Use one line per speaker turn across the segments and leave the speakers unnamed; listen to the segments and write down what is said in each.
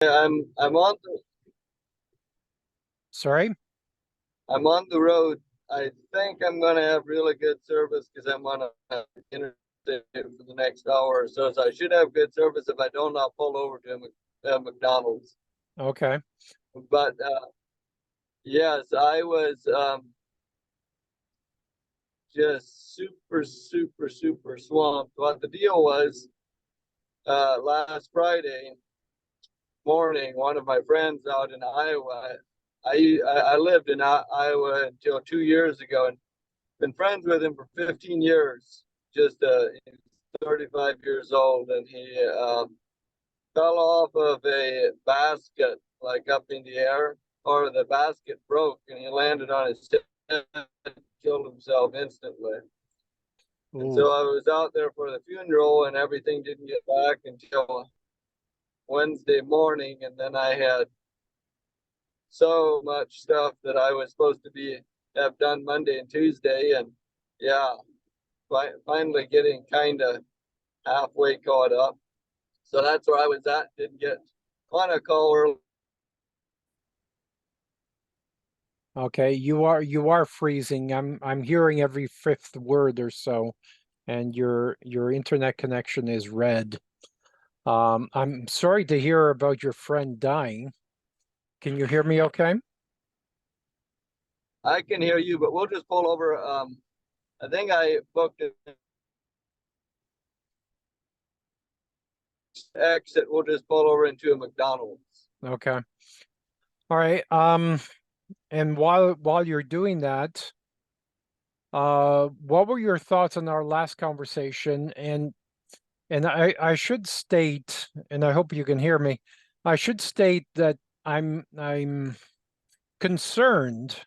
I'm on
Sorry?
I'm on the road. I think I'm gonna have really good service because I'm on a interstate for the next hour or so. So I should have good service. If I don't, I'll pull over to McDonald's.
Okay.
But yes, I was just super swamped. What the deal was, last Friday morning, one of my friends out in Iowa. I lived in Iowa until 2 years ago, and been friends with him for 15 years. Just he's 35 years old, and he fell off of a basket like up in the air, or the basket broke, and he landed on his head, killed himself instantly. And
Ooh.
so I was out there for the funeral, and everything didn't get back until Wednesday morning, and then I had so much stuff that I was supposed to be have done Monday and Tuesday, and yeah, finally getting kind of halfway caught up. So that's where I was at. Didn't get on a call early.
Okay. You are freezing. I'm hearing every fifth word or so, and your internet connection is red. I'm sorry to hear about your friend dying. Can you hear me okay?
I can hear you, but we'll just pull over. I think I booked an exit. We'll just pull over into a McDonald's.
Okay. All right. And while you're doing that, what were your thoughts on our last conversation? And I should state, and I hope you can hear me, I should state that I'm concerned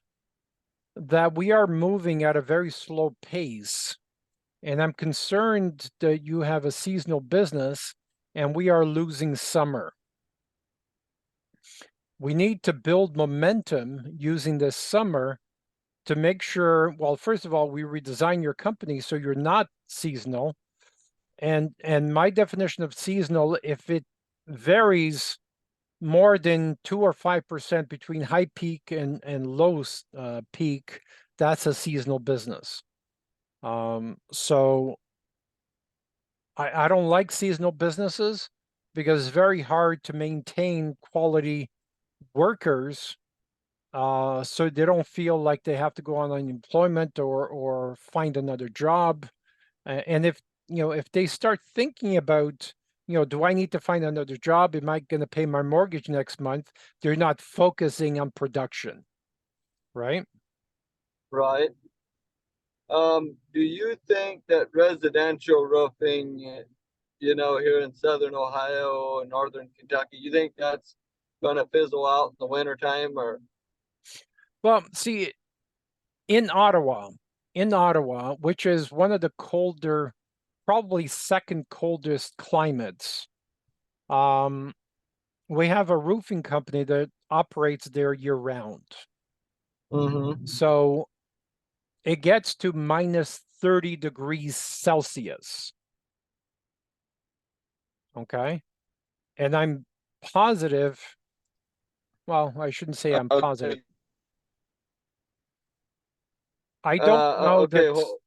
that we are moving at a very slow pace. And I'm concerned that you have a seasonal business and we are losing summer. We need to build momentum using this summer to make sure, well, first of all, we redesign your company so you're not seasonal. And my definition of seasonal, if it varies more than 2 or 5% between high peak and low peak, that's a seasonal business. So I don't like seasonal businesses because it's very hard to maintain quality workers, so they don't feel like they have to go on unemployment or find another job. And if they start thinking about, do I need to find another job? Am I going to pay my mortgage next month? They're not focusing on production, right?
Right. Do you think that residential roofing, here in southern Ohio and northern Kentucky, you think that's gonna fizzle out in the wintertime or
Well, see, in Ottawa, which is one of the colder, probably second coldest climates, um, we have a roofing company that operates there year round.
mm-hmm.
So it gets to minus 30 degrees Celsius. Okay. And I'm positive, well, I shouldn't say I'm positive.
Okay.
I don't know
Okay,
that.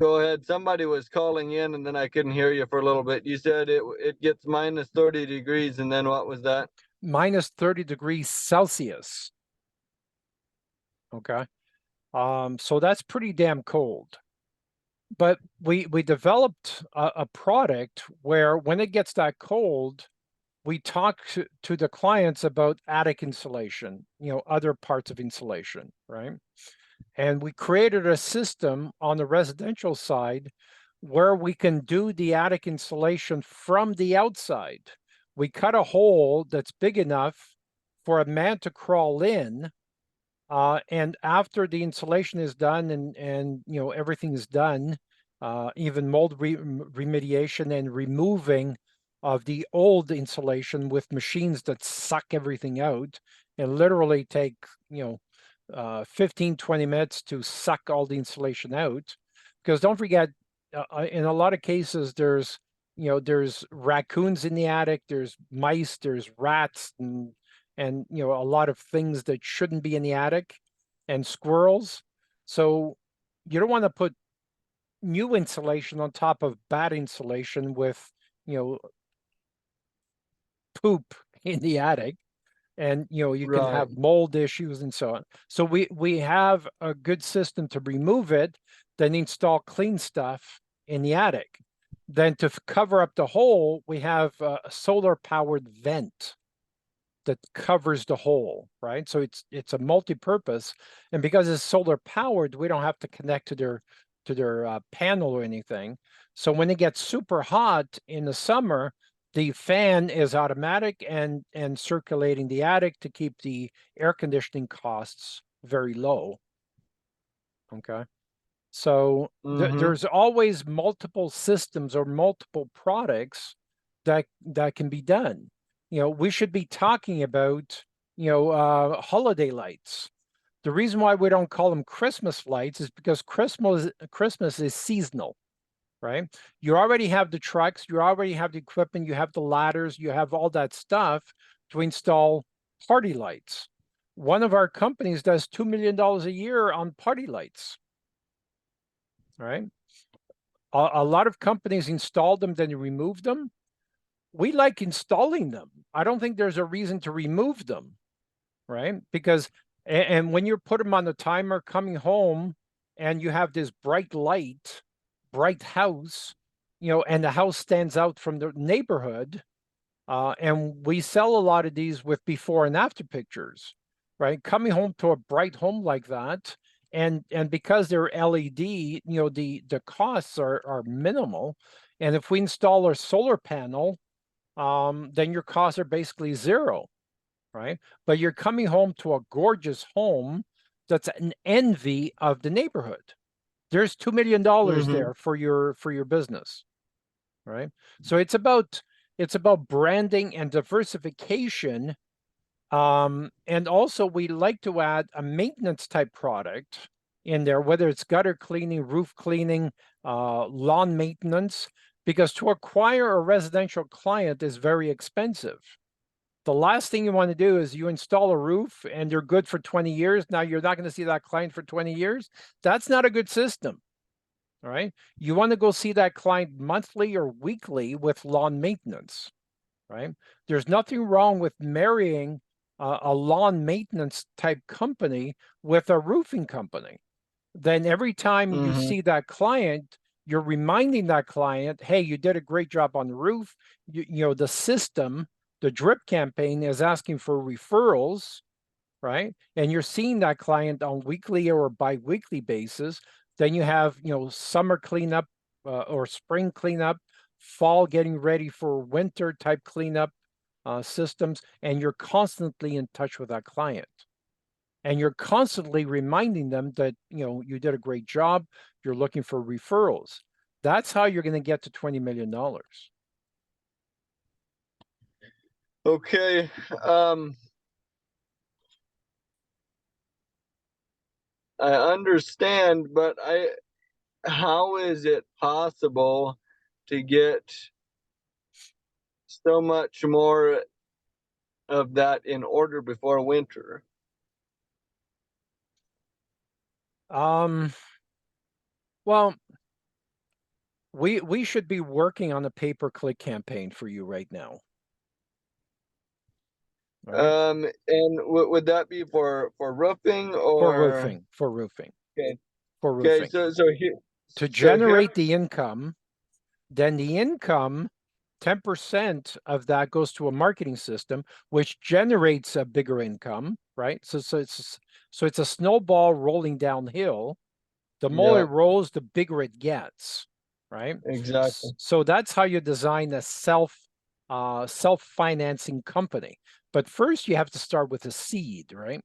go ahead. Somebody was calling in and then I couldn't hear you for a little bit. You said it gets minus 30 degrees and then what was that?
Minus 30 degrees Celsius. Okay. So that's pretty damn cold. But we developed a product where when it gets that cold, we talk to the clients about attic insulation, other parts of insulation, right? And we created a system on the residential side where we can do the attic insulation from the outside. We cut a hole that's big enough for a man to crawl in. And after the insulation is done and everything is done, even mold remediation and removing of the old insulation with machines that suck everything out and literally take 15-20 minutes to suck all the insulation out. Because don't forget, in a lot of cases there's there's raccoons in the attic, there's mice, there's rats, and a lot of things that shouldn't be in the attic, and squirrels. So you don't want to put new insulation on top of bad insulation with, poop in the attic. And you can
Right.
have mold issues and so on. So we have a good system to remove it, then install clean stuff in the attic. Then to cover up the hole, we have a solar powered vent that covers the hole, right? So it's a multi-purpose, and because it's solar powered, we don't have to connect to their panel or anything. So when it gets super hot in the summer, the fan is automatic and circulating the attic to keep the air conditioning costs very low. Okay. So
Mm-hmm.
there's always multiple systems or multiple products that can be done. We should be talking about, holiday lights. The reason why we don't call them Christmas lights is because Christmas is seasonal, right? You already have the trucks, you already have the equipment, you have the ladders, you have all that stuff to install party lights. One of our companies does $2 million a year on party lights, right? A lot of companies install them, then remove them. We like installing them. I don't think there's a reason to remove them, right? Because, and when you put them on the timer coming home and you have this bright light, bright house, and the house stands out from the neighborhood, and we sell a lot of these with before and after pictures, right? Coming home to a bright home like that, and because they're LED, the costs are minimal. And if we install a solar panel, then your costs are basically zero, right? But you're coming home to a gorgeous home that's an envy of the neighborhood. There's $2 million
Mm-hmm.
there for your business, right? So it's about branding and diversification. And also we like to add a maintenance type product in there, whether it's gutter cleaning, roof cleaning, lawn maintenance, because to acquire a residential client is very expensive. The last thing you want to do is you install a roof and you're good for 20 years. Now you're not going to see that client for 20 years. That's not a good system. All right. You want to go see that client monthly or weekly with lawn maintenance, right? There's nothing wrong with marrying a lawn maintenance type company with a roofing company. Then every time you
Mm-hmm.
see that client, you're reminding that client, hey, you did a great job on the roof. The system, the drip campaign is asking for referrals, right? And you're seeing that client on weekly or bi-weekly basis. Then you have, summer cleanup or spring cleanup, fall getting ready for winter type cleanup systems, and you're constantly in touch with that client. And you're constantly reminding them that, you did a great job, you're looking for referrals. That's how you're going to get to $20 million.
Okay. Um, I understand, but how is it possible to get so much more of that in order before winter?
Um, well, we should be working on a pay-per-click campaign for you right now. All right.
And would that be for roofing
For
or?
roofing, for roofing,
Okay.
for
Okay.
roofing.
So here,
To
so here.
generate the income, then the income, 10% of that goes to a marketing system, which generates a bigger income, right? So it's a snowball rolling downhill. The more it
Yeah.
rolls, the bigger it gets, right?
Exactly.
So that's how you design a self-financing company. But first you have to start with a seed, right?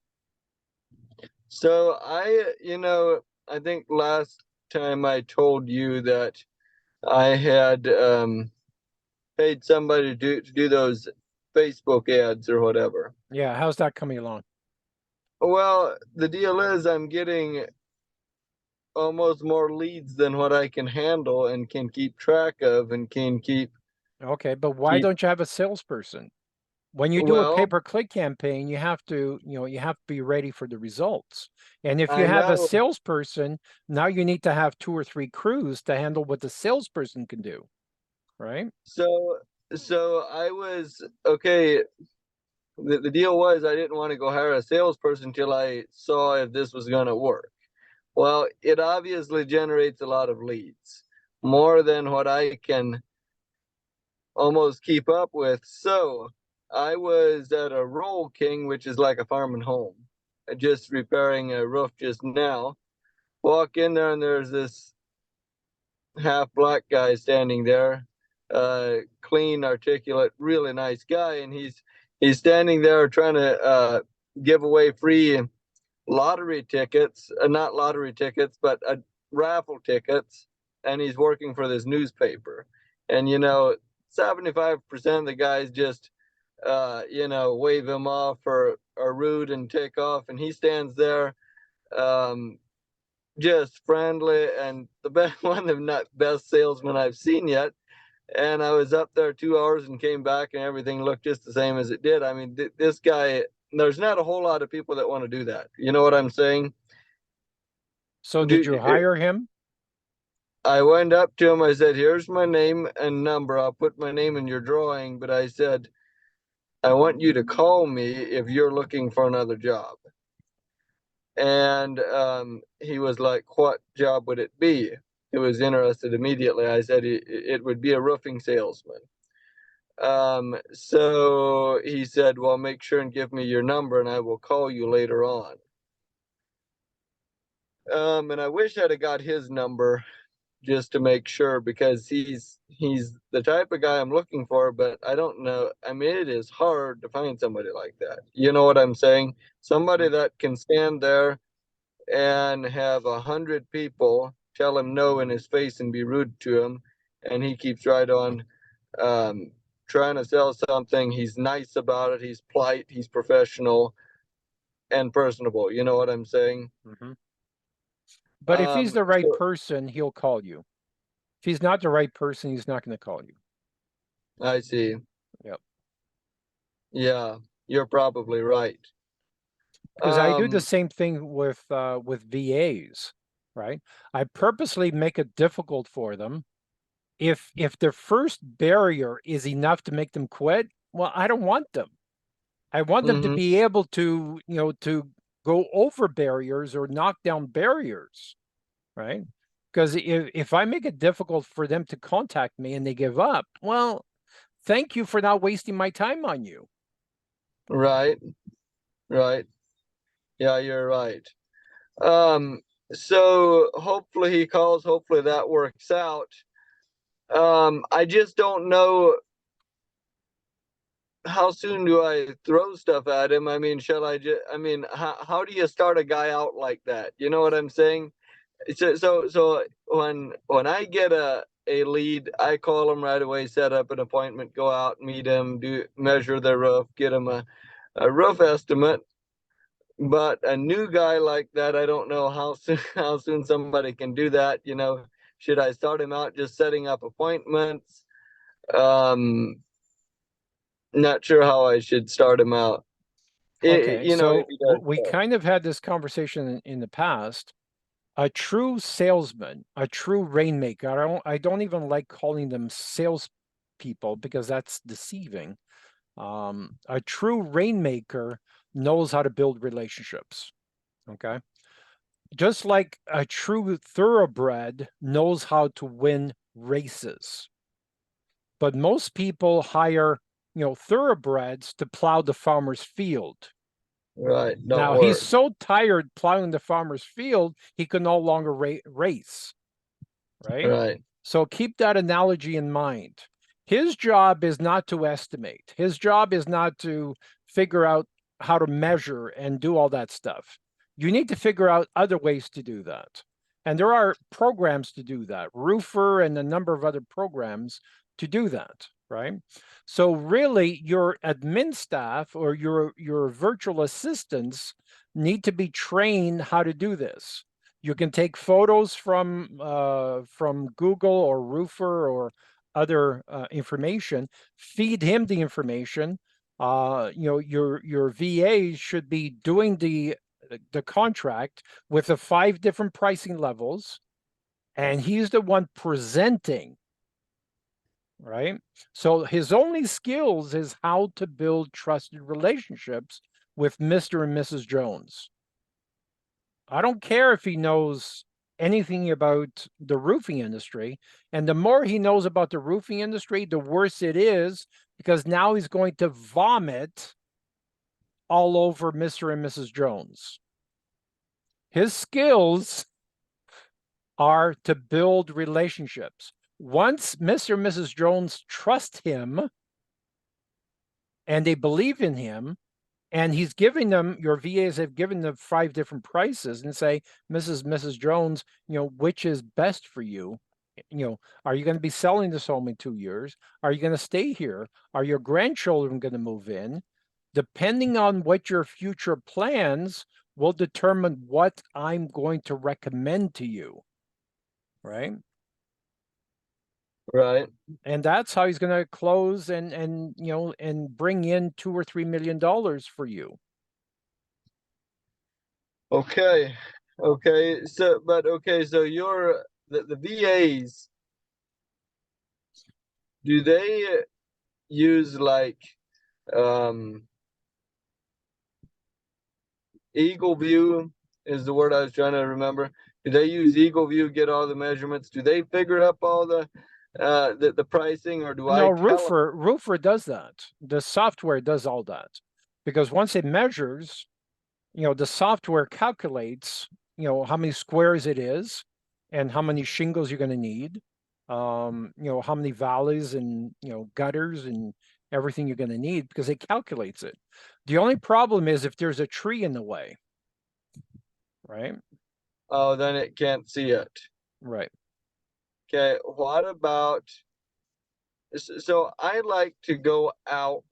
So I think last time I told you that I had paid somebody to do those Facebook ads or whatever.
Yeah, how's that coming along?
Well, the deal is I'm getting almost more leads than what I can handle and can keep track of and can keep
Okay, but why
Keep,
don't you have a salesperson? When you do a
well,
pay-per-click campaign, you have to, you have to be ready for the results. And if you
I
have a
know.
salesperson, now you need to have 2 or 3 crews to handle what the salesperson can do, right?
So, so I was okay. The deal was I didn't want to go hire a salesperson until I saw if this was going to work. Well, it obviously generates a lot of leads, more than what I can almost keep up with. So I was at a Roll King, which is like a farm and home, just repairing a roof just now. Walk in there and there's this half black guy standing there, clean, articulate, really nice guy, and he's standing there trying to give away free lottery tickets, not lottery tickets, but raffle tickets, and he's working for this newspaper. And 75% of the guys just wave him off or are rude and take off, and he stands there um, just friendly and the best one of the best salesmen I've seen yet. And I was up there 2 hours and came back, and everything looked just the same as it did. I mean, this guy, there's not a whole lot of people that want to do that. You know what I'm saying?
So did you
Do,
hire him?
I went up to him. I said, "Here's my name and number. I'll put my name in your drawing." But I said, "I want you to call me if you're looking for another job." And he was like, "What job would it be?" He was interested immediately. I said, "It would be a roofing salesman." So he said, "Well, make sure and give me your number and I will call you later on." And I wish I'd have got his number just to make sure, because he's the type of guy I'm looking for, but I don't know. I mean, it is hard to find somebody like that. You know what I'm saying? Somebody
Mhm.
that can stand there and have 100 people tell him no in his face and be rude to him, and he keeps right on um, trying to sell something. He's nice about it. He's polite. He's professional and personable. You know what I'm saying?
Mhm. But if he's the right
So
person, he'll call you. If he's not the right person, he's not going to call you.
I see.
Yep.
Yeah, you're probably right.
Because I do the
Um,
same thing with VAs, right? I purposely make it difficult for them. If their first barrier is enough to make them quit, well, I don't want them. I want them to
mhm.
be able to, to go over barriers or knock down barriers, right? Because if I make it difficult for them to contact me and they give up, well, thank you for not wasting my time on you.
Right, right. Yeah, you're right. Um, so hopefully he calls. Hopefully that works out. I just don't know how soon do I throw stuff at him. I mean, shall I just? I mean, how do you start a guy out like that? You know what I'm saying? So when I get a lead, I call him right away, set up an appointment, go out, meet him, do measure their roof, get him a roof estimate. But a new guy like that, I don't know how soon how soon somebody can do that. Should I start him out just setting up appointments? Um, Not sure how I should start him out.
Okay,
If
so
he does
we
well.
kind of had this conversation in the past. A true salesman, a true rainmaker. I don't even like calling them salespeople because that's deceiving. A true rainmaker knows how to build relationships. Okay. Just like a true thoroughbred knows how to win races. But most people hire, thoroughbreds to plow the farmer's field.
Right, don't
Now he's
work.
so tired plowing the farmer's field, he can no longer race, right?
Right,
So keep that analogy in mind. His job is not to estimate. His job is not to figure out how to measure and do all that stuff. You need to figure out other ways to do that. And there are programs to do that, Roofer and a number of other programs to do that, right? So really your admin staff or your virtual assistants need to be trained how to do this. You can take photos from Google or Roofer or other information, feed him the information. Your VA should be doing the contract with the 5 different pricing levels, and he's the one presenting, right? So his only skills is how to build trusted relationships with Mr. and Mrs. Jones. I don't care if he knows anything about the roofing industry. And the more he knows about the roofing industry, the worse it is, because now he's going to vomit all over Mr. and Mrs. Jones. His skills are to build relationships. Once Mr. and Mrs. Jones trust him and they believe in him, and he's giving them, your VAs have given them 5 different prices and say, Mrs. Jones, which is best for you? Are you going to be selling this home in 2 years? Are you going to stay here? Are your grandchildren going to move in? Depending on what your future plans will determine what I'm going to recommend to you, right?
Right.
And that's how he's going to close and bring in $2 or $3 million for you.
Okay. Okay. So, so the VAs, do they use like, Eagle View is the word I was trying to remember. Do they use Eagle View, get all the measurements? Do they figure up all the pricing, or do
No,
I tell them?
Roofer does that. The software does all that, because once it measures, the software calculates, how many squares it is and how many shingles you're going to need, how many valleys and, gutters and everything you're going to need, because it calculates it. The only problem is if there's a tree in the way, right?
Oh, then it can't see it.
Right.
Okay. What about, so I like to go out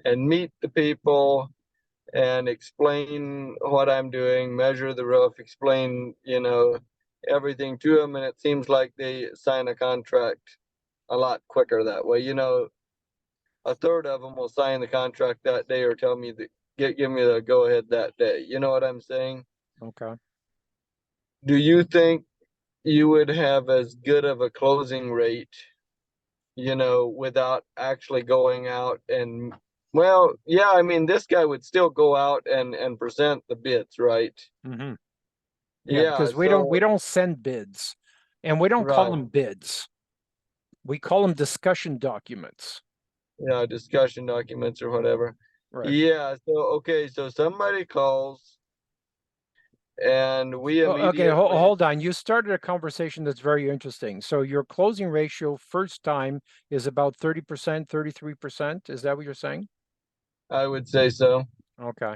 and meet the people and explain what I'm doing, measure the roof, explain, everything to them. And it seems like they sign a contract a lot quicker that way. A third of them will sign the contract that day or tell me give me the go ahead that day. You know what I'm saying?
Okay.
Do you think you would have as good of a closing rate, without actually going out and, well, yeah, I mean, this guy would still go out and present the bids, right?
Mm-hmm. Yeah,
Yeah,
because we
so,
don't send bids, and we don't call
right.
them bids. We call them discussion documents.
Yeah, discussion documents or whatever.
Right.
Yeah, so okay, so somebody calls and we
Okay,
immediately,
hold on. You started a conversation that's very interesting. So your closing ratio first time is about 30%, 33%. Is that what you're saying?
I would say so.
Okay.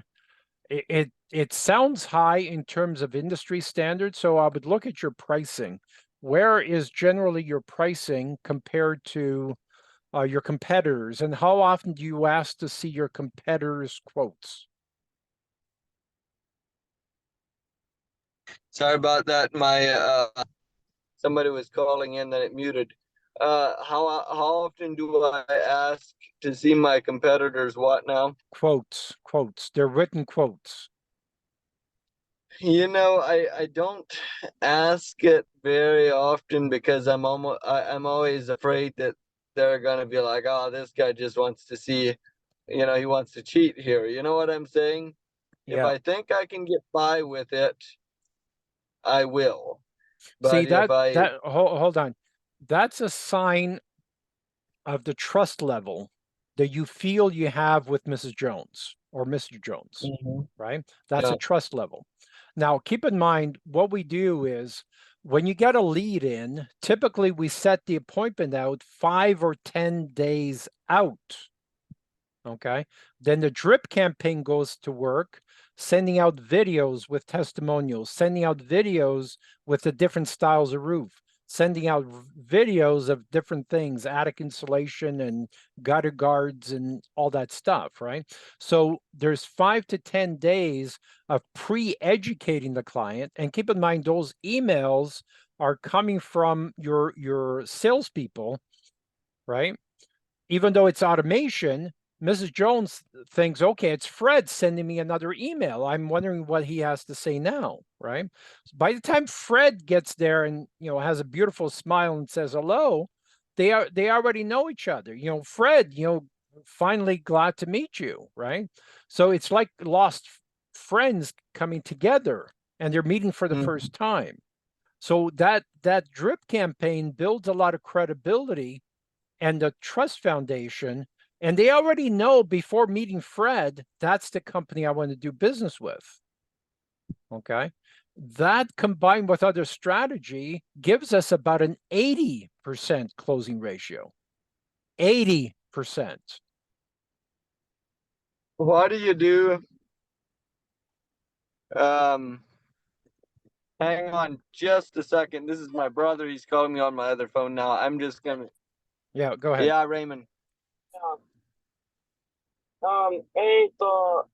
It sounds high in terms of industry standards, so I would look at your pricing. Where is generally your pricing compared to your competitors, and how often do you ask to see your competitors' quotes?
Sorry about that. My somebody was calling in, then it muted. How often do I ask to see my competitors what now?
Quotes. They're written quotes.
I don't ask it very often because I'm always afraid that they're gonna be like, oh, this guy just wants to see, he wants to cheat here. You know what I'm saying? If
Yeah.
I think I can get by with it, I will.
See,
But if I,
hold on. That's a sign of the trust level that you feel you have with Mrs. Jones or Mr. Jones,
Mhm.
right? That's
Yeah,
a trust level. Now, keep in mind, what we do is when you get a lead in, typically we set the appointment out 5 or 10 days out. Okay. Then the drip campaign goes to work, sending out videos with testimonials, sending out videos with the different styles of roof, sending out videos of different things, attic insulation and gutter guards and all that stuff, right? So there's 5 to 10 days of pre-educating the client. And keep in mind, those emails are coming from your salespeople, right? Even though it's automation, Mrs. Jones thinks, okay, it's Fred sending me another email. I'm wondering what he has to say now, right? By the time Fred gets there and has a beautiful smile and says hello, they already know each other. Fred, finally glad to meet you, right? So it's like lost friends coming together and they're meeting for the first time. So that drip campaign builds a lot of credibility and the trust foundation, and they already know before meeting Fred, that's the company I want to do business with. Okay. That combined with other strategy gives us about an 80% closing ratio. 80%.
What do you do? Hang on just a second. This is my brother. He's calling me on my other phone now. I'm just gonna.
Yeah, go ahead.
Yeah, Raymond.
Hey, so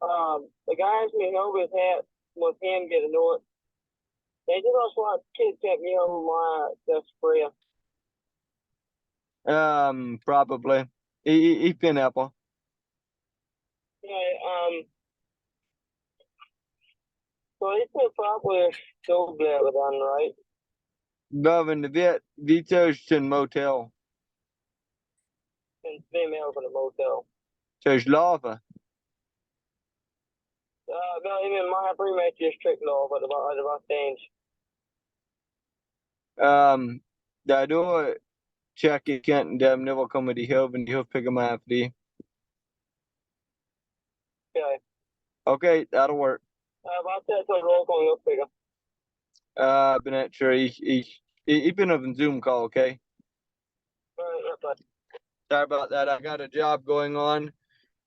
the guys me over with him get annoyed. They just also want kids kept me over my desk prayer.
Probably. Ich bin Apple.
Yeah, so they put probably so glad with on, right?
Boven de Vito's motel.
And female from the motel.
There's lava.
No, even my pre-match is strict law, but about things.
Då checkar Kent dem när vi kommer till Höven. De har pickat mig efter det.
Okay.
Okay, that'll work.
About that, so roll call up bigger.
But not sure. Ich bin auf a Zoom call, okay?
Right.
Sorry about that. I got a job going on,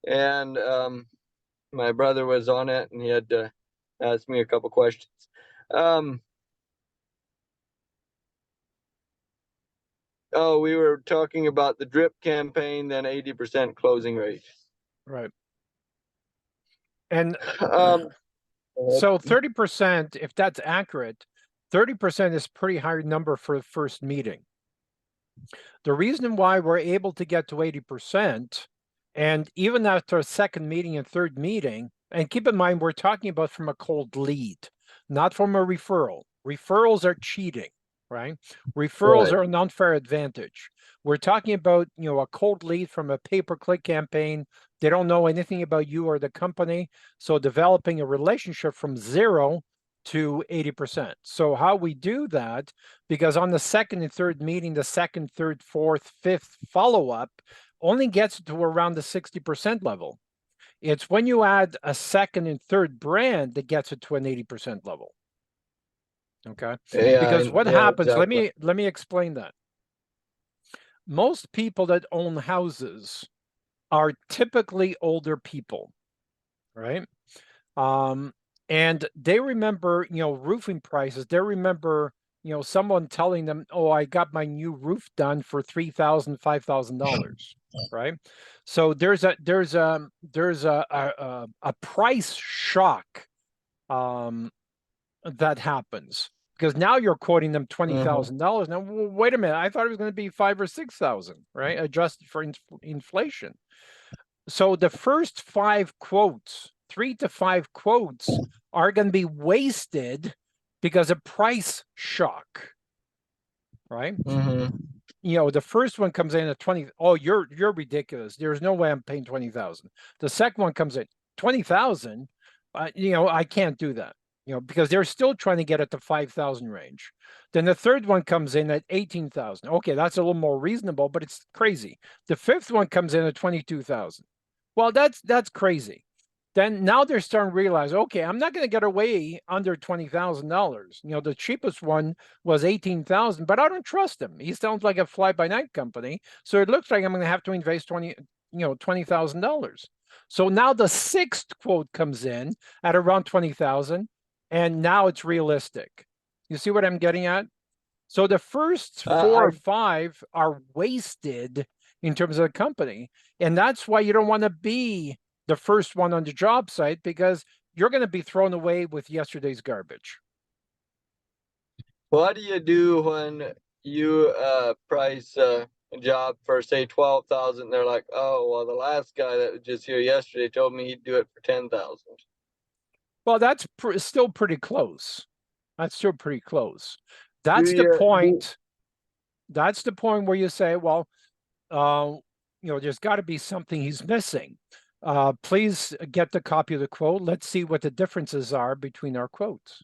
and my brother was on it, and he had to ask me a couple questions. Oh, we were talking about the drip campaign, then 80% closing rate.
Right. And
Um,
so 30%, if that's accurate, 30% is pretty high number for the first meeting. The reason why we're able to get to 80%, and even after a second meeting and third meeting, and keep in mind, we're talking about from a cold lead, not from a referral. Referrals are cheating, right? Referrals
Right.
are an unfair advantage. We're talking about, a cold lead from a pay-per-click campaign. They don't know anything about you or the company. So developing a relationship from 0 to 80%. So how we do that, because on the second and third meeting, the second, third, fourth, fifth follow-up only gets to around the 60% level. It's when you add a second and third brand that gets it to an 80% level. Okay.
Yeah,
because what
yeah,
happens,
exactly.
let me explain that. Most people that own houses are typically older people, right? And they remember, roofing prices. They remember, someone telling them, "Oh, I got my new roof done for $3,000, $5,000." Right? So there's a price shock that happens because now you're quoting them $20,000. Now, wait a minute, I thought it was going to be 5,000 or 6,000, right? Adjusted for inflation. So the first 5 quotes, 3 to 5 quotes, are going to be wasted because of price shock, right? The first one comes in at 20. Oh, you're ridiculous. There's no way I'm paying 20,000. The second one comes in 20,000. I can't do that. Because they're still trying to get at the 5,000 range. Then the third one comes in at 18,000. Okay, that's a little more reasonable, but it's crazy. The fifth one comes in at 22,000. Well, that's crazy. Then now they're starting to realize, okay, I'm not going to get away under $20,000. The cheapest one was 18,000, but I don't trust him. He sounds like a fly-by-night company. So it looks like I'm going to have to invest $20,000. So now the sixth quote comes in at around 20,000, and now it's realistic. You see what I'm getting at? So the first 4 or 5 are wasted in terms of the company. And that's why you don't want to be the first one on the job site, because you're going to be thrown away with yesterday's garbage.
What do you do when you price a job for say 12,000? They're like, oh well, the last guy that was just here yesterday told me he'd do it for 10,000.
Well, that's still pretty close. That's still pretty close.
Do
That's the
you?
point. That's the point where you say, well, there's got to be something he's missing. Please get the copy of the quote. Let's see what the differences are between our quotes,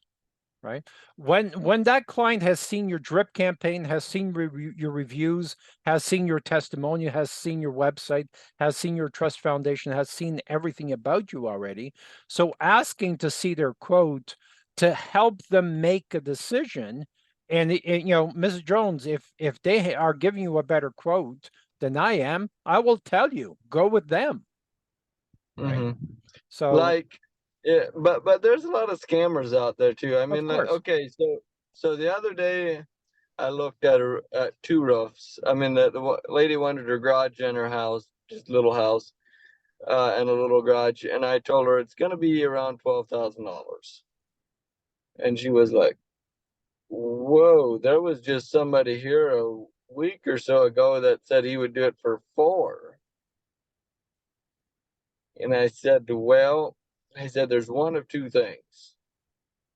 right? When that client has seen your drip campaign, has seen your reviews, has seen your testimonial, has seen your website, has seen your trust foundation, has seen everything about you already. So asking to see their quote to help them make a decision. And Mrs. Jones, if they are giving you a better quote than I am, I will tell you, go with them. Right.
Mhm.
So
Like, yeah, but there's a lot of scammers out there too. I mean, like,
course.
okay, so the other day I looked at two roofs. I mean, the lady wanted her garage and her house, just a little house, and a little garage, and I told her it's gonna be around $12,000, and she was like, "Whoa, there was just somebody here a week or so ago that said he would do it for 4." And I said, "Well," I said, "there's one of two things.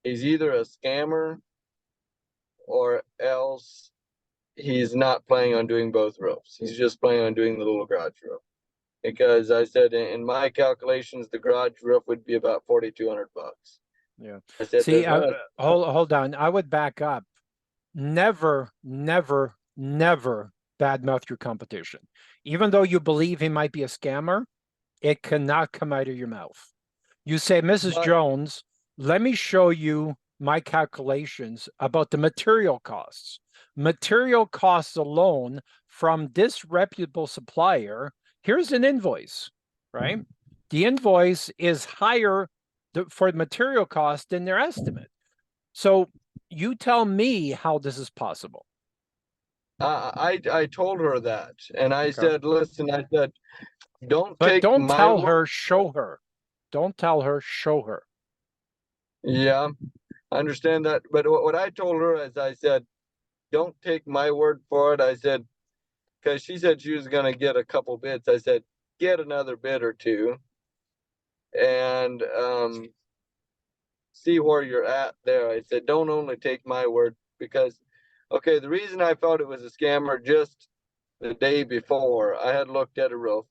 He's either a scammer or else he's not planning on doing both roofs. He's just planning on doing the little garage roof." Because I said in my calculations, the garage roof would be about $4,200.
Yeah.
I said,
See,
"There's not."
hold on. I would back up. Never, never, never badmouth your competition. Even though you believe he might be a scammer, it cannot come out of your mouth. You say, Mrs.
But
Jones, let me show you my calculations about the material costs. Material costs alone from this reputable supplier, here's an invoice, right? The invoice is higher for the material cost than their estimate. So you tell me how this is possible.
I told her that, and I
Okay.
said, "Listen," I said, "don't
But
take
don't
my
tell
word."
her, show her. Don't tell her, show her.
Yeah, I understand that. But what I told her is, I said, "Don't take my word for it." I said, because she said she was gonna get a couple bids. I said, "Get another bid or two, and see where you're at there." I said, "Don't only take my word, because, okay, the reason I thought it was a scammer, just the day before, I had looked at a roof.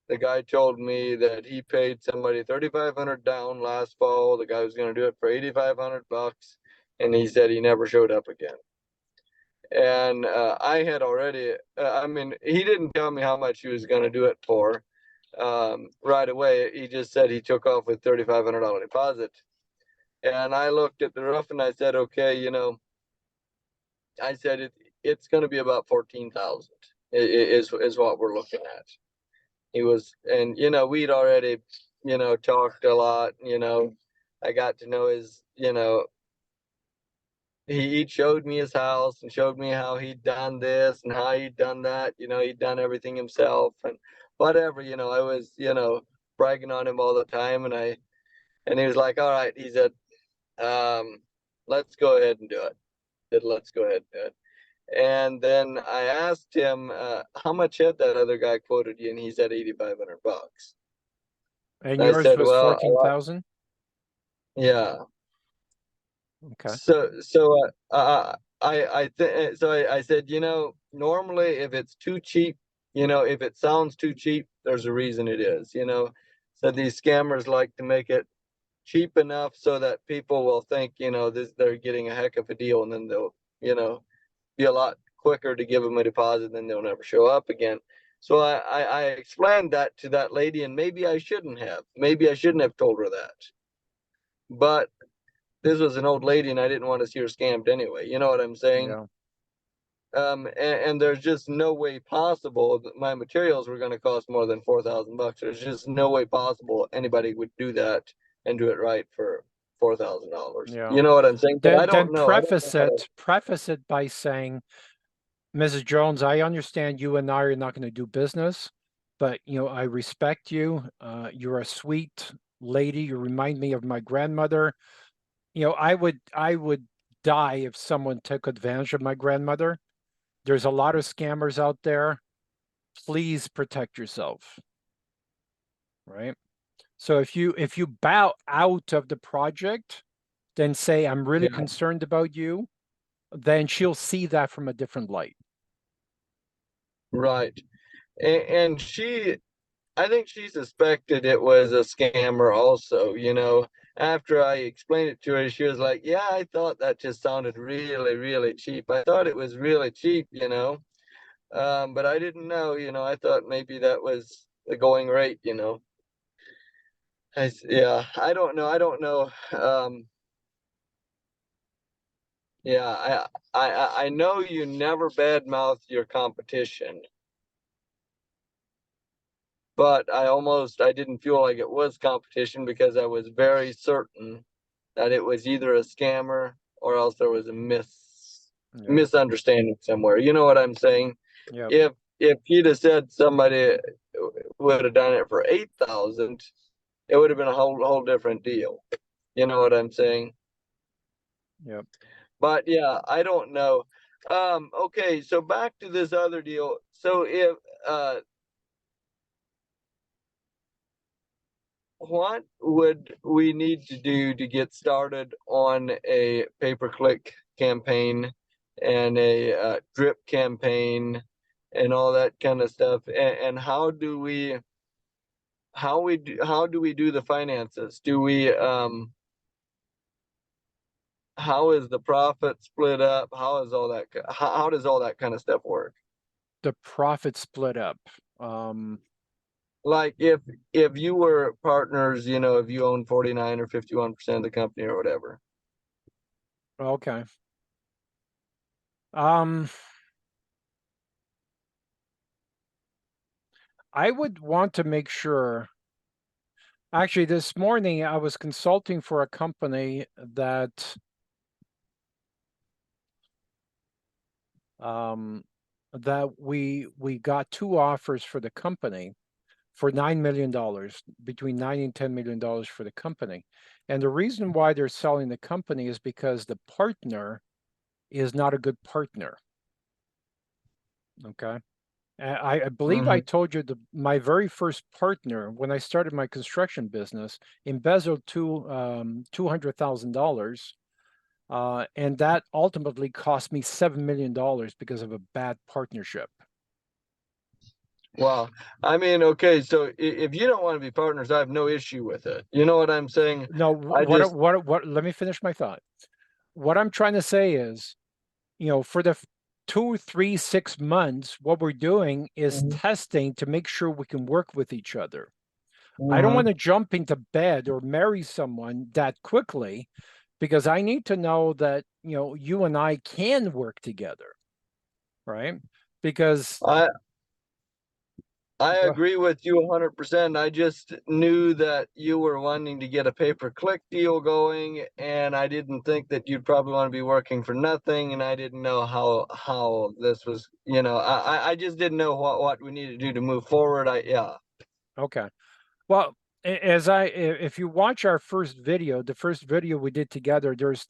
The guy told me that he paid somebody 3,500 down last fall. The guy was going to do it for 8,500 bucks, and he said he never showed up again." And I had already, I mean, he didn't tell me how much he was going to do it for right away. He just said he took off with $3,500 deposit. And I looked at the roof and I said, "Okay, I said it's going to be about 14,000 is what we're looking at." He was, and we'd already, talked a lot. I got to know his, he showed me his house and showed me how he'd done this and how he'd done that. He'd done everything himself and whatever. I was, bragging on him all the time, and he was like, "All right," he said, "let's go ahead and do it." "Let's go ahead and do it." And then I asked him, how much had that other guy quoted you, and he said 8,500 bucks.
And
I
yours
said,
was
"Well,
14,000?
yeah."
Okay.
I said, normally if it's too cheap, if it sounds too cheap, there's a reason it is. So these scammers like to make it cheap enough so that people will think, they're getting a heck of a deal, and then they'll, be a lot quicker to give them a deposit, and then they'll never show up again. So I explained that to that lady, and maybe I shouldn't have. Maybe I shouldn't have told her that. But this was an old lady, and I didn't want to see her scammed anyway. You know what I'm saying?
Yeah.
And there's just no way possible that my materials were going to cost more than 4,000 bucks. There's just no way possible anybody would do that and do it right for $4,000.
Yeah.
You know what I'm saying? But I
Then
don't know.
preface it by saying, Mrs. Jones, I understand you and I are not going to do business, but I respect you. You're a sweet lady. You remind me of my grandmother. I would die if someone took advantage of my grandmother. There's a lot of scammers out there. Please protect yourself. Right? So if you bow out of the project, then say, I'm really
Yeah.
concerned about you, then she'll see that from a different light.
Right. And she, I think she suspected it was a scammer also, you know. After I explained it to her, she was like, yeah, I thought that just sounded really, really cheap. I thought it was really cheap, you know. But I didn't know, you know, I thought maybe that was the going rate, you know. Yeah, I don't know. I don't know. Yeah, I know you never badmouth your competition, but I didn't feel like it was competition because I was very certain that it was either a scammer or else there was a
Yeah.
misunderstanding somewhere. You know what I'm saying?
Yeah.
If he'd have said somebody would have done it for 8,000, it would have been a whole different deal. You know what I'm saying?
Yep.
But yeah, I don't know. Okay, so back to this other deal. So if what would we need to do to get started on a pay-per-click campaign and a drip campaign and all that kind of stuff? And how do we do the finances? Do we how is the profit split up? How is all that how does all that kind of stuff work?
The profit split up.
Like if you were partners, you know, if you own 49 or 51% of the company or whatever.
Okay. I would want to make sure. Actually, this morning I was consulting for a company that we got two offers for the company for $9 million, between $9 and $10 million for the company. And the reason why they're selling the company is because the partner is not a good partner. Okay. I believe I told you my very first partner, when I started my construction business, embezzled $200,000. And that ultimately cost me $7 million because of a bad partnership.
Wow. I mean, okay, so if you don't want to be partners, I have no issue with it. You know what I'm saying?
No,
I just
let me finish my thought. What I'm trying to say is, for the 2, 3, 6 months, what we're doing is testing to make sure we can work with each other. I don't want to jump into bed or marry someone that quickly because I need to know that, you and I can work together, right? Because
I agree with you 100%. I just knew that you were wanting to get a pay-per-click deal going, and I didn't think that you'd probably want to be working for nothing, and I didn't know how this was, you know, I just didn't know what we needed to do to move forward. Yeah.
Okay. Well, if you watch our first video, the first video we did together, there's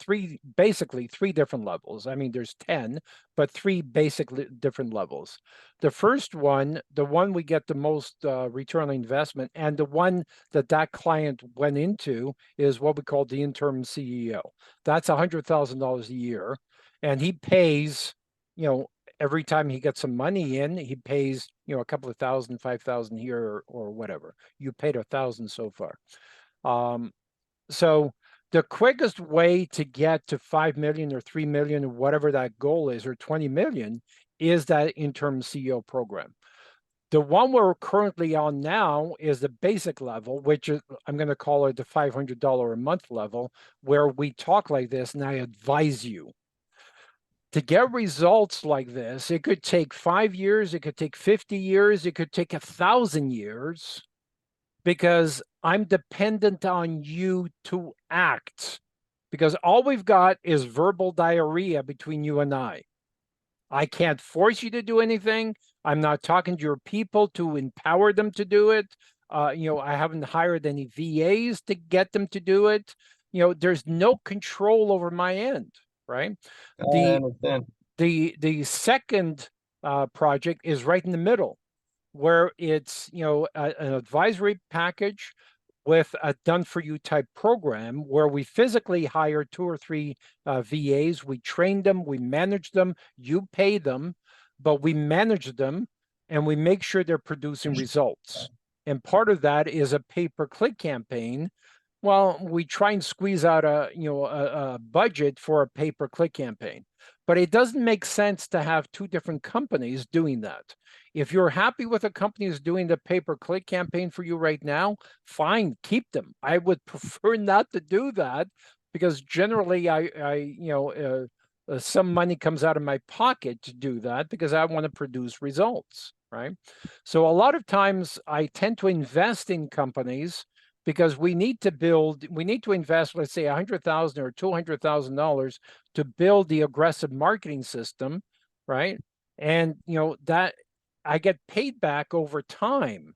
basically three different levels. I mean, there's 10, but three basically different levels. The first one, the one we get the most return on investment, and the one that client went into is what we call the interim CEO. That's $100,000 a year, and he pays, every time he gets some money in, he pays, a couple of thousand, 5,000 here or whatever. You paid 1,000 so far. So the quickest way to get to 5 million or 3 million or whatever that goal is, or 20 million, is that interim CEO program. The one we're currently on now is the basic level, which is, I'm going to call it the $500 a month level, where we talk like this and I advise you. To get results like this, it could take 5 years, it could take 50 years, it could take 1,000 years, because I'm dependent on you to act. Because all we've got is verbal diarrhea between you and I. I can't force you to do anything. I'm not talking to your people to empower them to do it. I haven't hired any VAs to get them to do it. There's no control over my end. right?
I
The
understand.
the second project is right in the middle, where it's an advisory package with a done for you type program where we physically hire 2 or 3 VAs, we train them, we manage them, you pay them, but we manage them and we make sure they're producing results. And part of that is a pay-per-click campaign. Well, we try and squeeze out a budget for a pay-per-click campaign, but it doesn't make sense to have 2 different companies doing that. If you're happy with a company who's doing the pay-per-click campaign for you right now, fine, keep them. I would prefer not to do that because generally some money comes out of my pocket to do that because I want to produce results, right? So a lot of times I tend to invest in companies because we need to invest, let's say $100,000 or $200,000 to build the aggressive marketing system, right? And that I get paid back over time.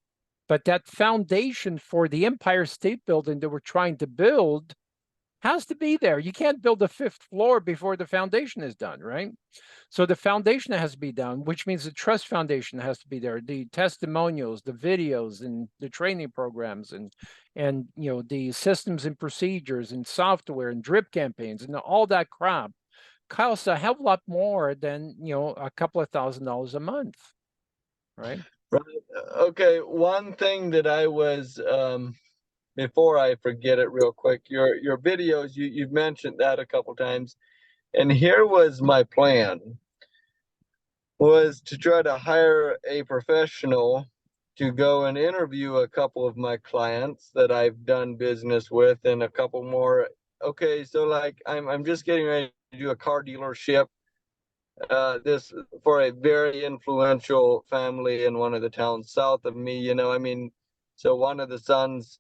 But that foundation for the Empire State Building that we're trying to build has to be there. You can't build the 5th floor before the foundation is done, right? So the foundation has to be done, which means the trust foundation has to be there. The testimonials, the videos, and the training programs, and the systems and procedures and software and drip campaigns and all that crap costs a hell of a lot more than a couple of $1,000s a month, right?
Right. Okay. One thing that I was before I forget it real quick, your videos, you've mentioned that a couple times. And here was my plan, was to try to hire a professional to go and interview a couple of my clients that I've done business with and a couple more. Okay, so like I'm just getting ready to do a car dealership. This for a very influential family in one of the towns south of me. I mean, so one of the sons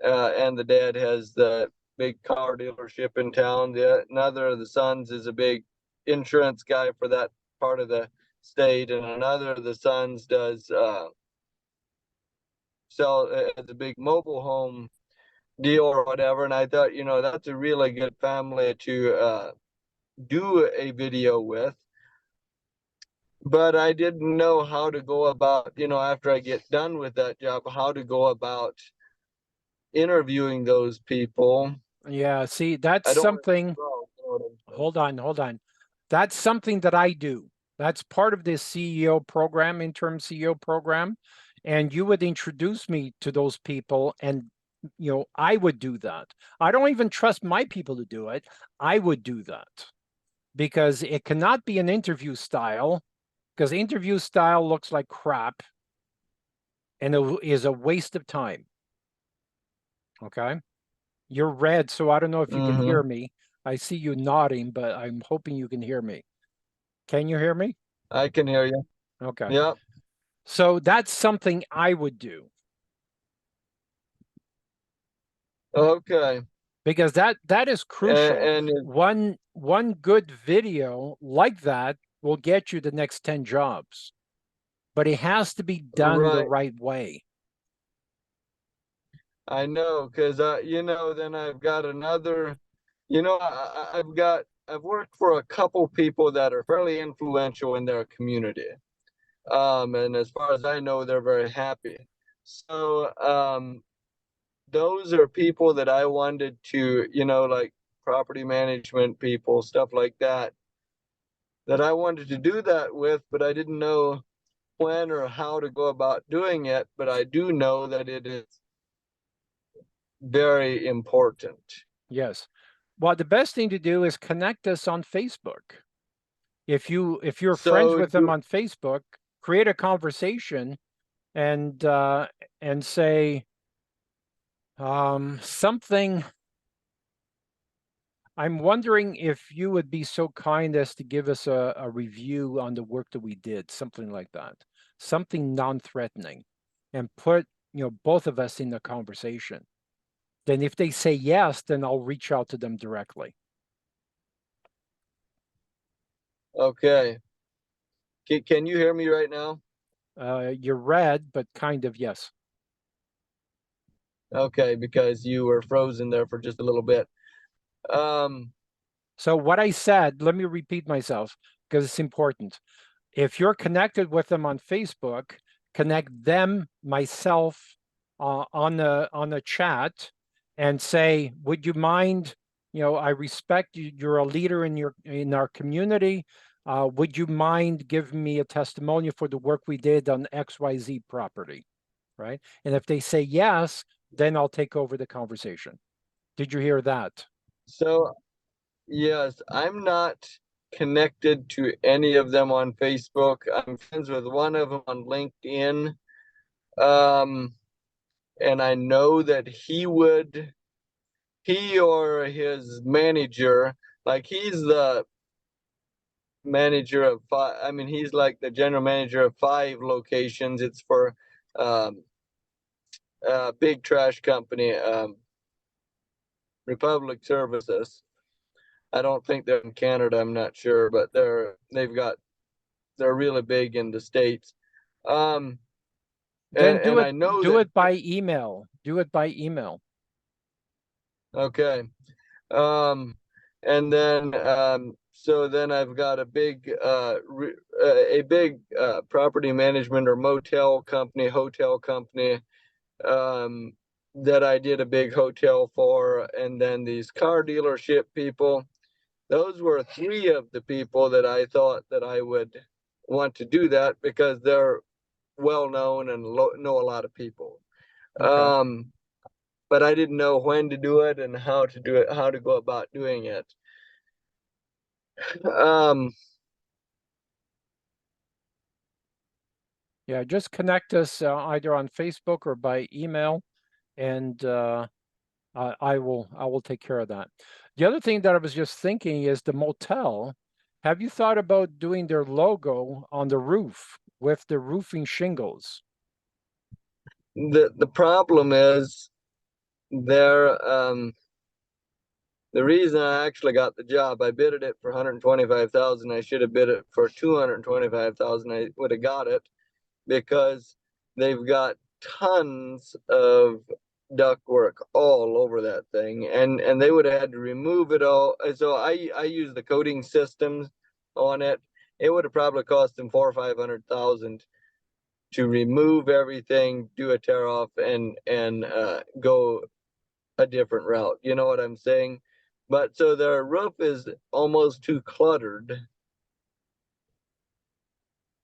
and the dad has the big car dealership in town. Another of the sons is a big insurance guy for that part of the state, and another of the sons does sell the big mobile home deal or whatever. And I thought, that's a really good family to do a video with. But I didn't know how to go about, after I get done with that job, how to go about interviewing those people.
Yeah, see, that's
I don't want to
something.
be wrong, you know what I'm saying?
Hold on. That's something that I do. That's part of this CEO program, interim CEO program. And you would introduce me to those people, and I would do that. I don't even trust my people to do it. I would do that because it cannot be an interview style, because interview style looks like crap and it is a waste of time. Okay. You're red, so I don't know if you can hear me. I see you nodding, but I'm hoping you can hear me. Can you hear me?
I can hear you.
Okay.
Yeah.
So that's something I would do
Okay.
because that is crucial.
And
One good video like that will get you the next 10 jobs, but it has to be done the
right.
right way.
I know, because then I've got another, I've worked for a couple people that are fairly influential in their community. And as far as I know, they're very happy. So those are people that I wanted to, like property management people, stuff like that I wanted to do that with, but I didn't know when or how to go about doing it. But I do know that it is very important.
Yes. Well, the best thing to do is connect us on Facebook. If you're friends with them on Facebook, create a conversation and say something. I'm wondering if you would be so kind as to give us a review on the work that we did, something like that, something non-threatening, and put both of us in the conversation. Then if they say yes, then I'll reach out to them directly.
Okay. Can you hear me right now?
You're red, but kind of yes.
Okay, because you were frozen there for just a little bit.
So what I said, let me repeat myself because it's important. If you're connected with them on Facebook, connect them, myself, on the chat, and say, "Would you mind? You know, I respect you. You're a leader in our community. Would you mind giving me a testimonial for the work we did on XYZ property?" Right? And if they say yes, then I'll take over the conversation. Did you hear that?
So yes, I'm not connected to any of them on Facebook. I'm friends with one of them on LinkedIn. Um, and I know that he or his manager, like he's the manager of five, I mean, he's like the general manager of 5 locations. It's for um, a big trash company, Republic Services. I don't think they're in Canada, I'm not sure, but they're really big in the States. Um,
Then
and I know
do
that,
it by email. Do it by email.
okay. And then, so then I've got a big, property management or hotel company, um, that I did a big hotel for. And then these car dealership people, those were 3 of the people that I thought that I would want to do that because they're well known and know a lot of people.
Okay.
But I didn't know when to do it and how to do it, how to go about doing it. Um,
Yeah, just connect us either on Facebook or by email, and I will take care of that. The other thing that I was just thinking is the motel. Have you thought about doing their logo on the roof with the roofing shingles?
the problem is there, the reason I actually got the job, I bid it for 125,000. I should have bid it for 225,000. I would have got it because they've got tons of ductwork all over that thing, and they would have had to remove it all. So I use the coating systems on it. It would have probably cost them 400,000 or 500,000 to remove everything, do a tear off, and go a different route. You know what I'm saying? But so their roof is almost too cluttered.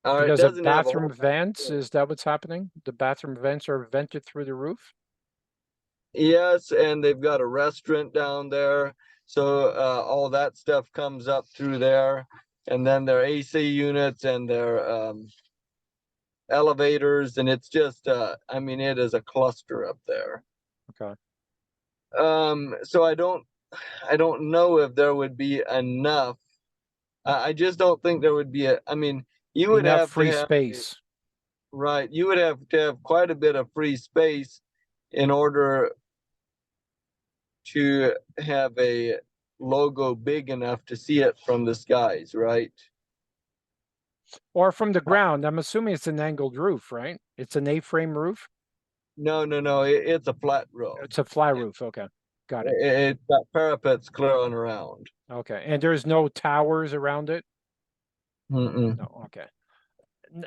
It
Because of
doesn't have a
bathroom
whole.
vents, is that what's happening? The bathroom vents are vented through the roof?
Yes, and they've got a restaurant down there, so all that stuff comes up through there, and then their AC units and their elevators, and it's just, I mean, it is a cluster up there.
Okay.
So I don't know if there would be enough. I just don't think there would be I mean, you would
Enough
have to
free
have,
space.
right, you would have to have quite a bit of free space in order to have a logo big enough to see it from the skies, right?
Or from the ground. I'm assuming it's an angled roof, right? It's an A-frame roof?
No, it's a flat roof.
It's a flat roof. Okay. Got it.
It's got parapets clearing around.
Okay. And there's no towers around it?
Mm-mm.
No. Okay.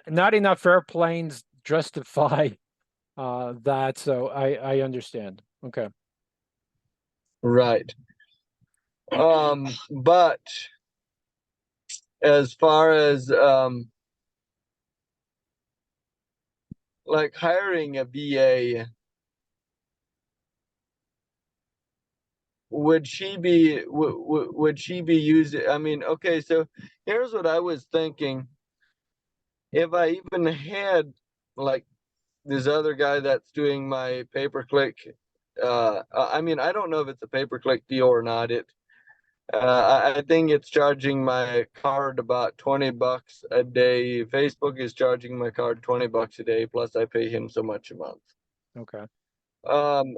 Not enough airplanes justify that, so I understand. Okay.
Right. But as far as like hiring a VA, would she be using, I mean, okay, so here's what I was thinking. If I even had like this other guy that's doing my pay-per-click, I mean, I don't know if it's a pay-per-click deal or not. I think it's charging my card about $20 a day. Facebook is charging my card $20 a day, plus I pay him so much a month.
Okay.
Um,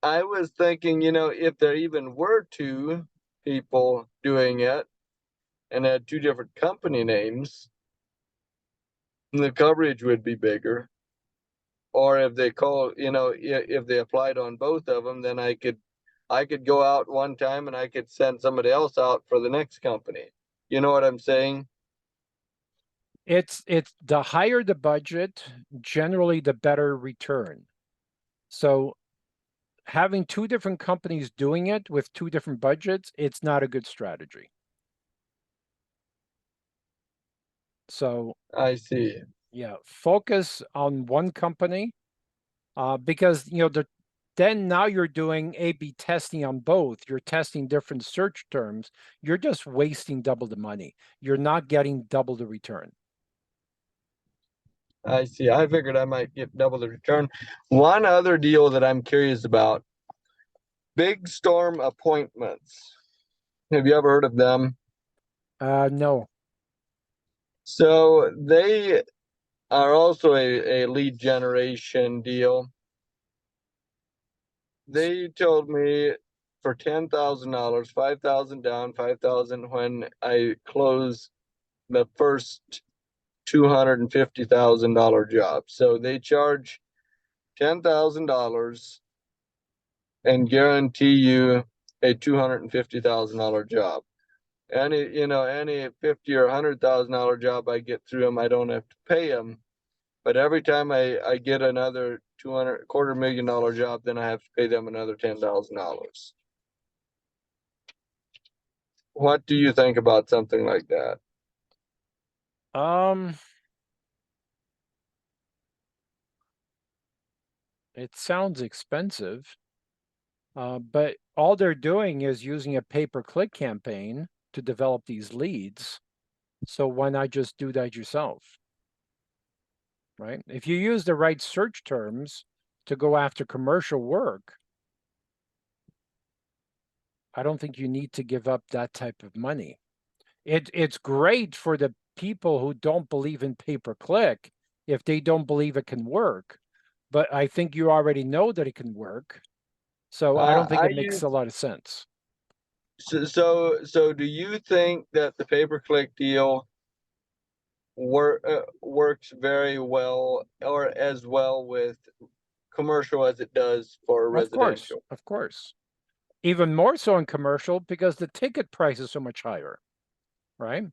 I was thinking, if there even were 2 people doing it and had 2 different company names, the coverage would be bigger. Or if they if they applied on both of them, then I could I could go out one time and I could send somebody else out for the next company. You know what I'm saying?
It's the higher the budget, generally the better return. So having two different companies doing it with two different budgets, it's not a good strategy. So
I see.
yeah, focus on one company, because then now you're doing A/B testing on both. You're testing different search terms. You're just wasting double the money. You're not getting double the return.
I see. I figured I might get double the return. One other deal that I'm curious about, Big Storm Appointments. Have you ever heard of them?
No.
So they are also a lead generation deal. They told me for $10,000, 5,000 down, 5,000 when I close the first $250,000 job. So they charge $10,000 and guarantee you a $250,000 job. Any 50 or $100,000 job I get through them, I don't have to pay them. But every time I get another $250,000 job, then I have to pay them another $10,000. What do you think about something like that?
It sounds expensive, but all they're doing is using a pay-per-click campaign to develop these leads. So why not just do that yourself? Right? If you use the right search terms to go after commercial work, I don't think you need to give up that type of money. It's great for the people who don't believe in pay-per-click if they don't believe it can work, but I think you already know that it can work. So I don't think
I
it makes
use
a lot of sense.
so do you think that the pay-per-click deal works very well or as well with commercial as it does for
Of course,
residential?
of course. Even more so in commercial because the ticket price is so much higher, right?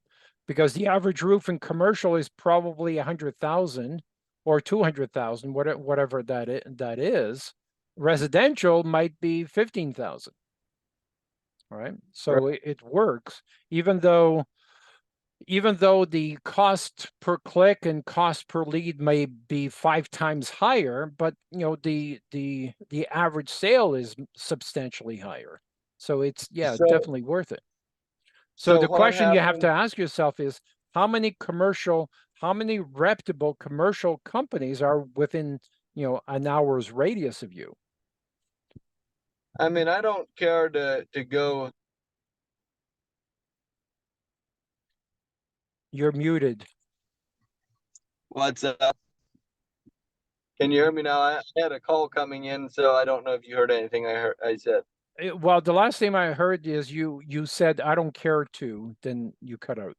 Because the average roof in commercial is probably 100,000 or 200,000, whatever that is. Residential might be 15,000, right? So it works, even though the cost per click and cost per lead may be 5 times higher, but the average sale is substantially higher. So it's
So
definitely worth it. So
so
the
what
question you have to
happened?
ask yourself is how many reputable commercial companies are within, an hour's radius of you?
I mean, I don't care to go.
You're muted.
What's up? Can you hear me now? I had a call coming in, so I don't know if you heard anything I said.
Well, the last thing I heard is you said I don't care to, then you cut out.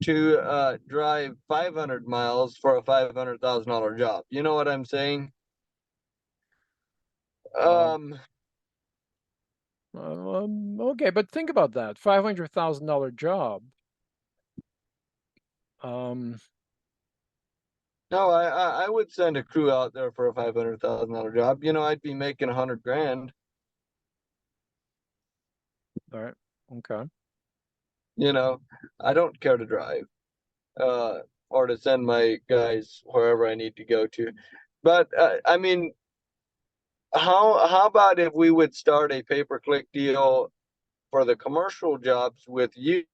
To drive 500 miles for a $500,000 job. You know what I'm saying?
Um,
Um,
okay, but think about that. $500,000 job. Um,
no, I would send a crew out there for a $500,000 job. I'd be making 100 grand.
all right. Okay.
I don't care to drive, or to send my guys wherever I need to go to. But I mean, how about if we would start a pay-per-click deal for the commercial jobs with you,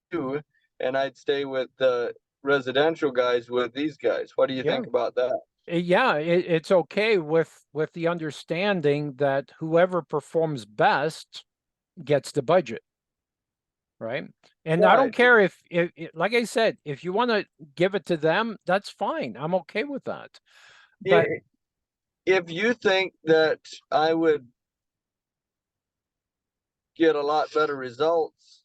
and I'd stay with the residential guys with these guys? What do you
Yeah.
think about that?
Yeah, it's okay with the understanding that whoever performs best gets the budget, right? And I don't
Right.
care if like I said, if you want to give it to them, that's fine. I'm okay with that. But
If you think that I would get a lot better results,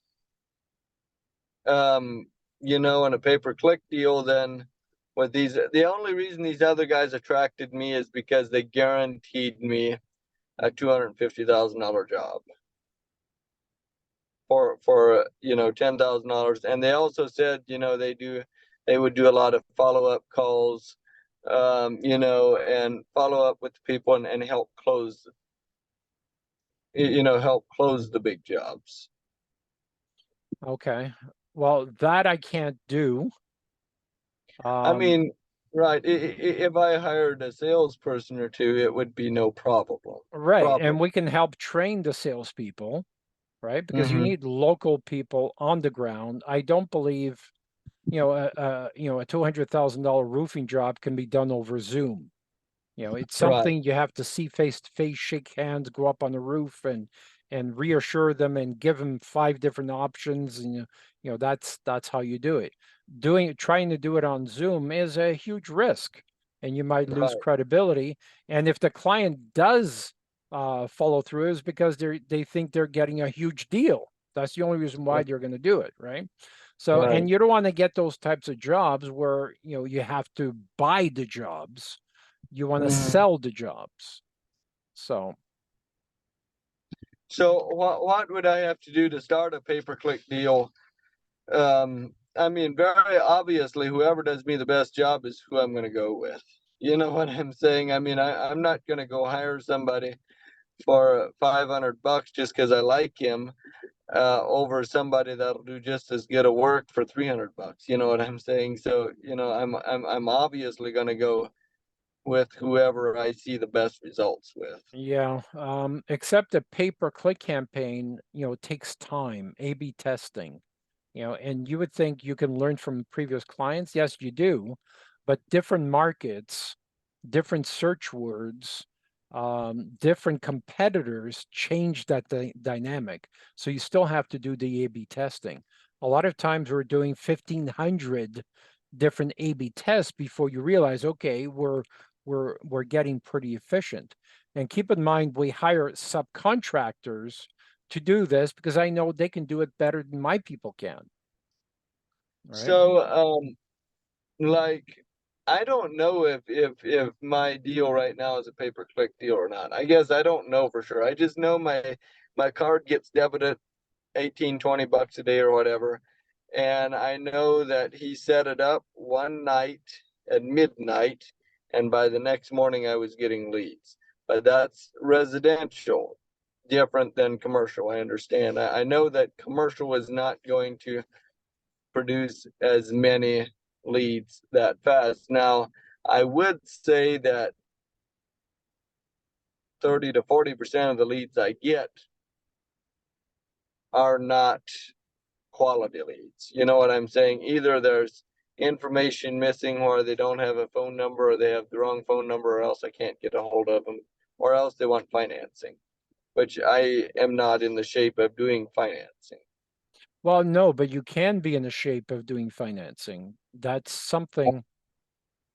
in a pay-per-click deal than with these, the only reason these other guys attracted me is because they guaranteed me a $250,000 job. for $10,000. And they also said, they would do a lot of follow-up calls, and follow up with the people and help close, help close the big jobs.
Okay. Well, that I can't do.
I mean, right. If I hired a salesperson or two, it would be no problem.
right. And we can help train the salespeople, right? Because you
Mhm.
need local people on the ground. I don't believe, a $200,000 roofing job can be done over Zoom. It's
Right.
something you have to see face to face, shake hands, go up on the roof and reassure them and give them 5 different options. And that's how you do it. Trying to do it on Zoom is a huge risk, and you might lose
Right.
credibility. And if the client does follow through, is because they think they're getting a huge deal. That's the only reason why they're going to do it, right? So,
Right.
and you don't want to get those types of jobs where you have to buy the jobs. You want to
Mhm.
sell the jobs. So
what would I have to do to start a pay-per-click deal? I mean, very obviously, whoever does me the best job is who I'm going to go with. You know what I'm saying? I mean, I'm not going to go hire somebody for $500 just because I like him, over somebody that'll do just as good a work for $300. You know what I'm saying? So, I'm obviously going to go with whoever I see the best results with.
yeah, except a pay-per-click campaign, takes time, A/B testing, and you would think you can learn from previous clients. Yes, you do, but different markets, different search words, different competitors change that dynamic. So you still have to do the A/B testing. A lot of times we're doing 1,500 different A/B tests before you realize, okay, we're getting pretty efficient. And keep in mind, we hire subcontractors to do this because I know they can do it better than my people can. Right?
So, like, I don't know if my deal right now is a pay-per-click deal or not. I guess I don't know for sure. I just know my card gets debited 18-20 bucks a day or whatever. And I know that he set it up one night at midnight, and by the next morning I was getting leads. But that's residential, different than commercial. I understand. I know that commercial is not going to produce as many leads that fast. Now, I would say that 30 to 40% of the leads I get are not quality leads. You know what I'm saying? Either there's information missing, or they don't have a phone number, or they have the wrong phone number, or else I can't get a hold of them, or else they want financing, which I am not in the shape of doing financing.
Well, no, but you can be in the shape of doing financing. That's something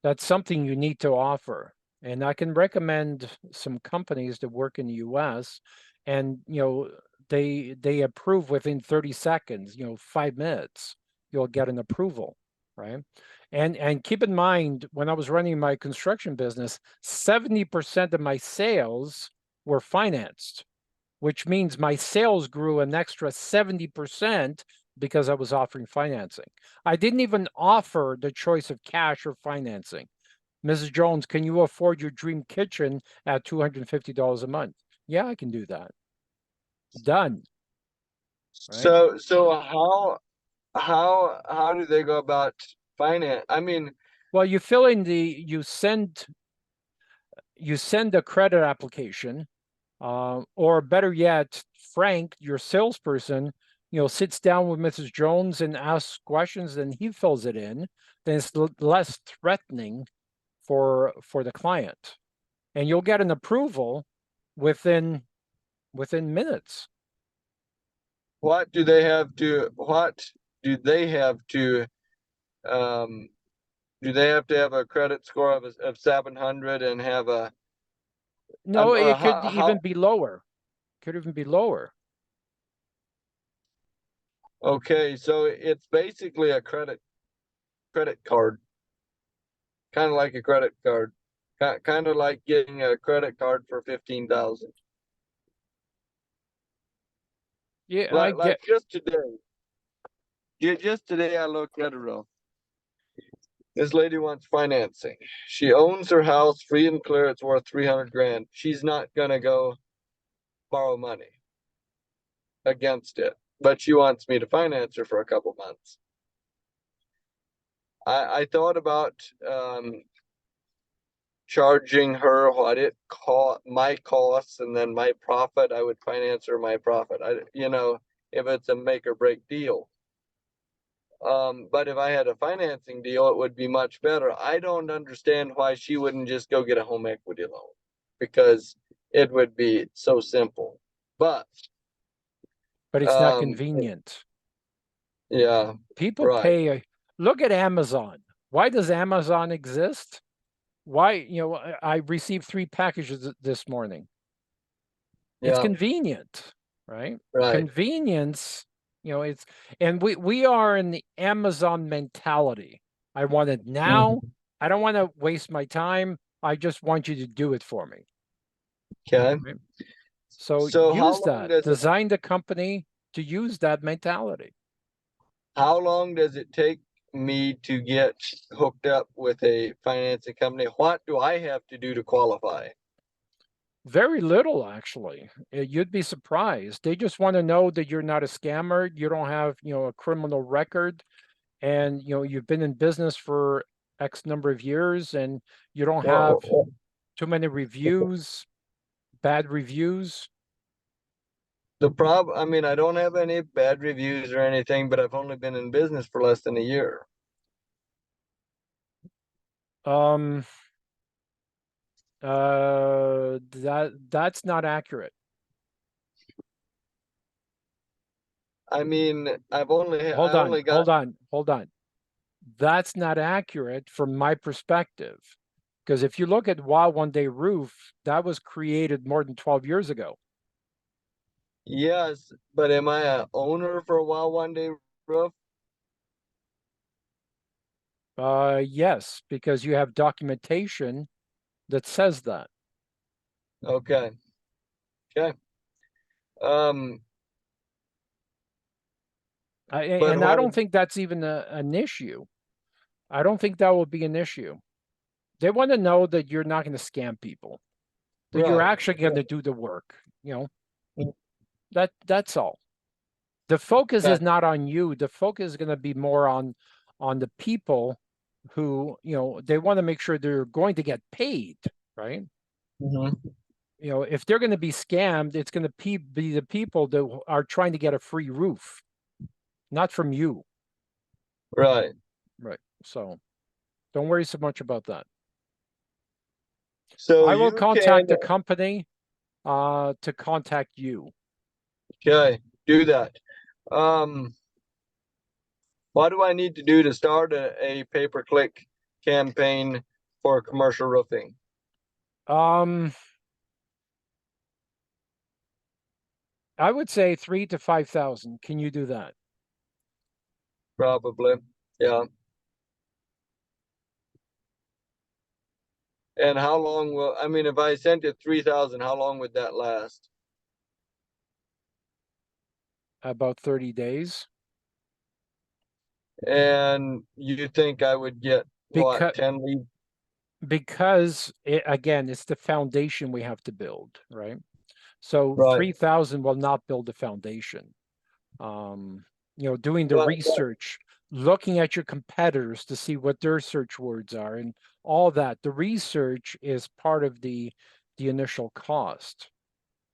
you need to offer. And I can recommend some companies that work in the US, and they approve within 30 seconds, 5 minutes, you'll get an approval, right? And keep in mind, when I was running my construction business, 70% of my sales were financed, which means my sales grew an extra 70% because I was offering financing. I didn't even offer the choice of cash or financing. Mrs. Jones, can you afford your dream kitchen at $250 a month? Yeah, I can do that. Done. Right.
So how do they go about finance? I mean,
Well, you send a credit application, or better yet, Frank, your salesperson, sits down with Mrs. Jones and asks questions, and he fills it in. Then it's less threatening for the client, and you'll get an approval within minutes.
what do they have to um do they have to have a credit score of 700 and have a
No, it could
how
even be lower. Could even be lower.
okay, so it's basically a credit card, kind of like a credit card, kind of like getting a credit card for 15,000.
Yeah, I
Like,
get.
just today. Just today I looked at her. This lady wants financing. She owns her house free and clear. It's worth 300 grand. She's not gonna go borrow money against it, but she wants me to finance her for a couple months. I thought about charging her what it my costs and then my profit. I would finance her my profit. If it's a make or break deal. But if I had a financing deal, it would be much better. I don't understand why she wouldn't just go get a home equity loan, because it would be so simple. But
It's not
um,
convenient.
yeah,
People
right.
pay. Look at Amazon. Why does Amazon exist? Why, I received 3 packages this morning. It's
Yeah,
convenient, right?
right.
Convenience, and we are in the Amazon mentality. I want it now. I don't want to waste my time. I just want you to do it for me.
Okay.
Right? So
So
use that. Design the company to use that mentality.
How long does it take me to get hooked up with a financing company? What do I have to do to qualify?
Very little, actually. You'd be surprised. They just want to know that you're not a scammer. You don't have, a criminal record, and you've been in business for X number of years, and you don't have too many reviews, bad reviews.
I mean, I don't have any bad reviews or anything, but I've only been in business for less than a year.
That's not accurate.
I mean, hold
on. That's not accurate from my perspective. Because if you look at Wow One Day Roof, that was created more than 12 years ago.
Yes, but am I a owner for a Wow One Day Roof?
Yes, because you have documentation that says that.
Okay. Okay.
And I don't think that's even an issue. I don't think that will be an issue. They want to know that you're not going to scam people, that you're actually going to do the work. That's all. The focus is not on you. The focus is going to be more on the people who, they want to make sure they're going to get paid, right? If they're going to be scammed, it's going to be the people that are trying to get a free roof, not from you.
Right.
Right. So don't worry so much about that.
So
I will contact the company to contact you.
Okay, do that. What do I need to do to start a pay-per-click campaign for commercial roofing?
I would say 3,000 to 5,000. Can you do that?
Probably, yeah. And how long if I sent it 3,000, how long would that last?
About 30 days.
And you think I would get what, 10 leads?
Because again, it's the foundation we have to build, right? So 3,000 will not build the foundation. Doing the research, looking at your competitors to see what their search words are and all that. The research is part of the initial cost,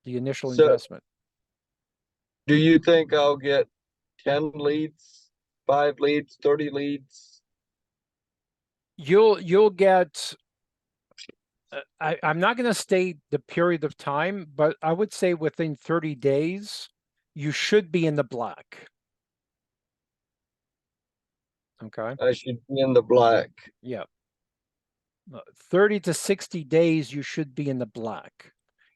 the initial investment.
Do you think I'll get 10 leads, 5 leads, 30 leads?
You'll get, I'm not going to state the period of time, but I would say within 30 days, you should be in the black. Okay.
I should be in the black.
Yeah. 30 to 60 days, you should be in the black.